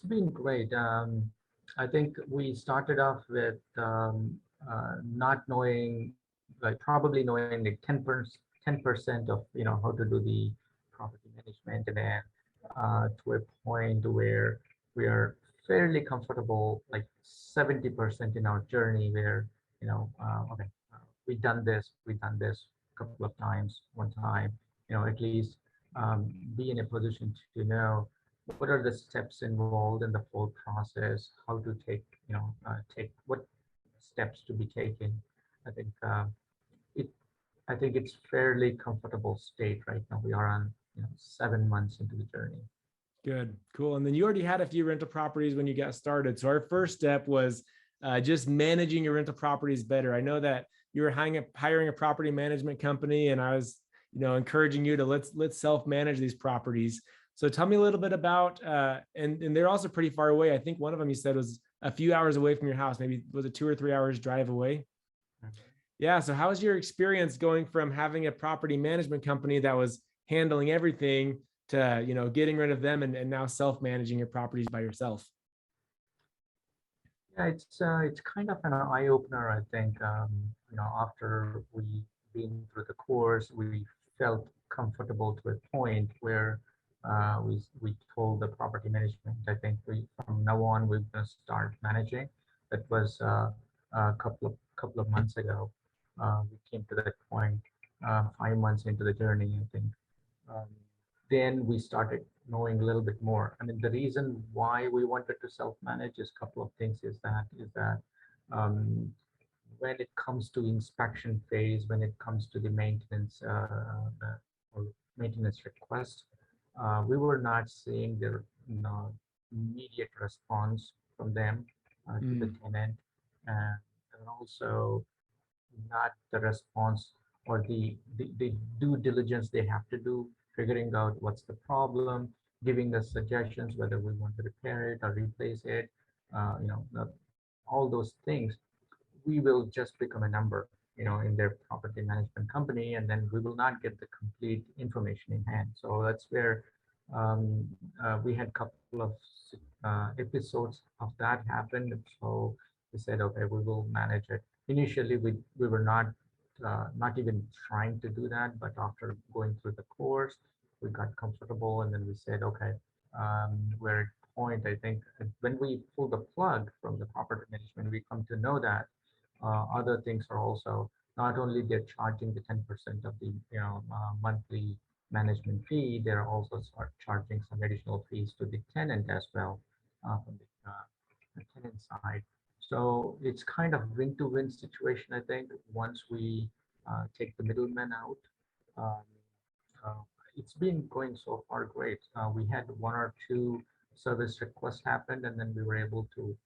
been great. I think we started off with not knowing, like probably knowing like 10% of how to do the property management, and then to a point where we are fairly comfortable, like 70% in our journey, where okay, we've done this a couple of times, one time, at least be in a position to know what are the steps involved in the whole process, how to take what steps to be taken. I think it I think it's fairly comfortable state right now. We are on 7 months into the journey. Good, cool. And then you already had a few rental properties when you got started. So our first step was just managing your rental properties better. I know that you were hiring a property management company, and I was, encouraging you to let's self-manage these properties. So tell me a little bit about, and they're also pretty far away. I think one of them you said was a few hours away from your house. Maybe was it 2 or 3 hours drive away? Mhm. Yeah. So how was your experience going from having a property management company that was handling everything to, getting rid of them and now self-managing your properties by yourself? Yeah, it's kind of an eye opener. I think after we been through the course, we felt comfortable to a point where we told the property management. I think we from now on we're gonna start managing. That was a couple of months ago. We came to that point 5 months into the journey, I think. Um, then we started knowing a little bit more. I mean, the reason why we wanted to self-manage is a couple of things. Is that um, when it comes to inspection phase, when it comes to the maintenance or maintenance request, we were not seeing the immediate response from them to the Mm, tenant, and also not the response or the due diligence they have to do, figuring out what's the problem, giving us suggestions whether we want to repair it or replace it, all those things. We will just become a number, in their property management company, and then we will not get the complete information in hand. So that's where we had a couple of episodes of that happened. So we said, okay, we will manage it. Initially, we were not even trying to do that, but after going through the course, we got comfortable, and then we said, okay, we're at a point. I think when we pull the plug from the property management, we come to know that other things are also not only they're charging the 10% of the monthly management fee, they're also start charging some additional fees to the tenant as well from the tenant side. So it's kind of win-to-win situation, I think, once we take the middleman out. Um, uh, it's been going so far great. We had one or two service requests happened, and then we were able to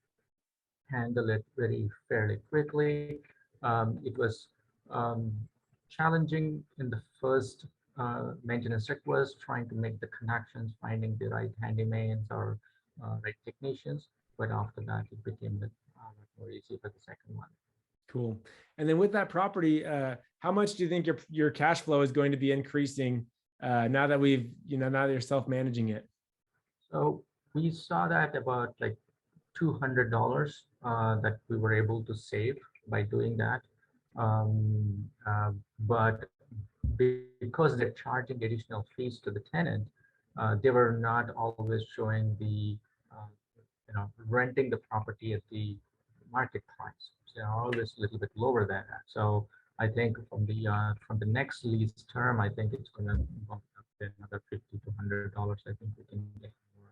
handle it very fairly quickly. It was um, challenging in the first maintenance request, trying to make the connections, finding the right handymans or right technicians. But after that, it became more easy for the second one. cool. And then with that property, how much do you think your cash flow is going to be increasing now that now that you're self-managing it? So we saw that about like $200 that we were able to save by doing that. But because they're charging additional fees to the tenant, they were not always showing the, renting the property at the market price. So they're always a little bit lower than that. So I think from the next lease term, I think it's going to bump up to another $50 to $100. I think we can get more.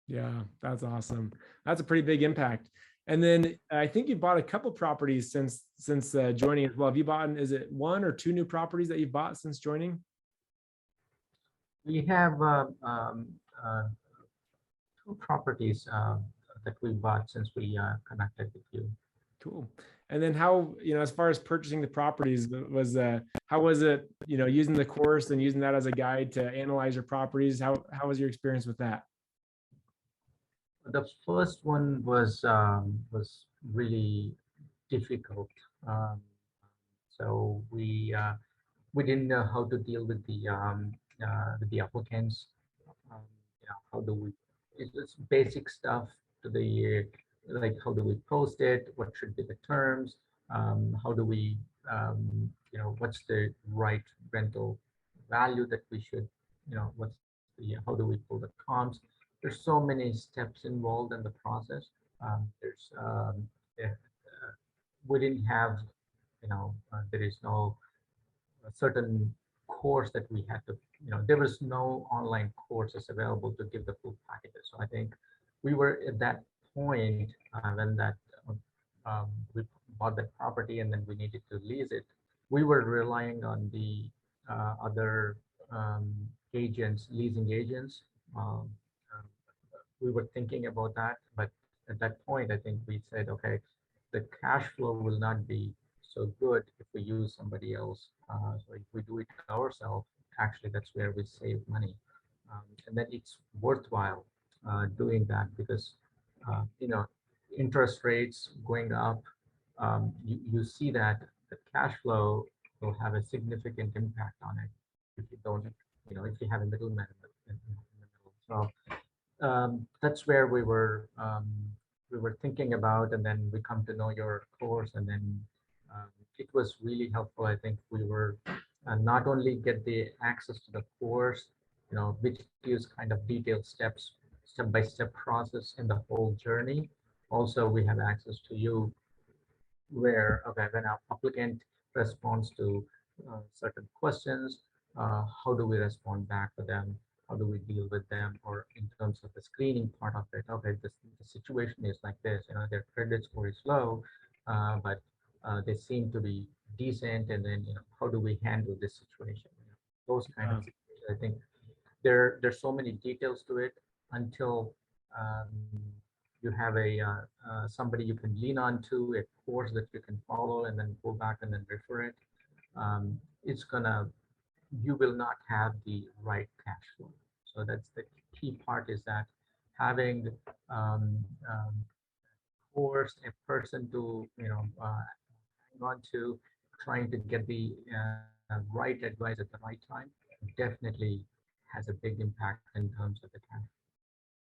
Yeah, that's awesome. That's a pretty big impact. And then I think you bought a couple properties since joining as well. Have you bought, is it 1 or 2 new properties that you've bought since joining? We have uh, two properties that we bought since we connected with you. Cool. And then how, as far as purchasing the properties, how was it, using the course and using that as a guide to analyze your properties? How was your experience with that? The first one was really difficult. Um, so we didn't know how to deal with the applicants. Um, how do we it's basic stuff to the like how do we post it, what should be the terms, how do we what's the right rental value that we should, what's the how do we pull the comps. There's so many steps involved in the process. There's yeah, we didn't have, there is no a certain course that we had to, there was no online courses available to give the full packages. So I think we were at that point when that we bought that property and then we needed to lease it. We were relying on the other agents, leasing agents. Um, uh, we were thinking about that, but at that point, I think we said, okay, the cash flow will not be so good if we use somebody else. So if we do it ourselves, actually that's where we save money, and then it's worthwhile doing that because interest rates going up. You see that the cash flow will have a significant impact on it if you don't, if you have a middleman in the middle. So that's where we were thinking about, and then we come to know your course, and then it was really helpful. I think we were not only get the access to the course, which gives kind of detailed steps, step-by-step process in the whole journey. Also, we have access to you where, okay, when our applicant responds to certain questions, how do we respond back to them? How do we deal with them? Or in terms of the screening part of it, okay, the situation is like this, their credit score is low, but they seem to be decent, and then, how do we handle this situation? Those kind of situations. I think there's so many details to it until you have somebody you can lean on to, a course that you can follow and then go back and then refer it. It's gonna You will not have the right cash flow. So that's the key part, is that having course, a person to hang on to, trying to get the right advice at the right time, definitely has a big impact in terms of the cash.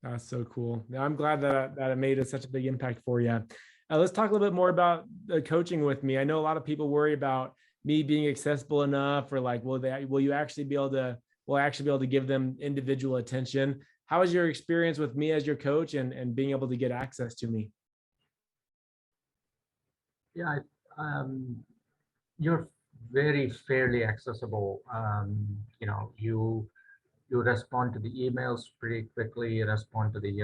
That's so cool. Now I'm glad that it made such a big impact for you. Let's talk a little bit more about the coaching with me. I know a lot of people worry about me being accessible enough, or like, will you actually be able to, will I actually be able to give them individual attention? How was your experience with me as your coach and being able to get access to me? Yeah, you're very fairly accessible. You respond to the emails pretty quickly. You respond to the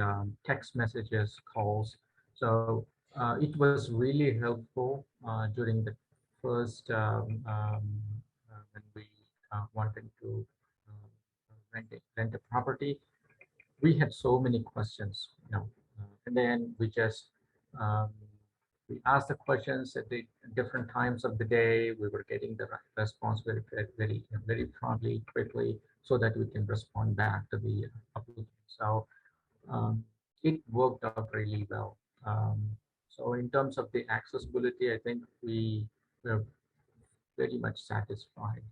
text messages, calls. So it was really helpful during the first when we wanted to rent a property. We had so many questions, and then um, we asked the questions at the different times of the day. We were getting the right response very promptly, quickly, so that we can respond back to the applicant. So it worked out really well. So in terms of the accessibility, I think we were very much satisfied.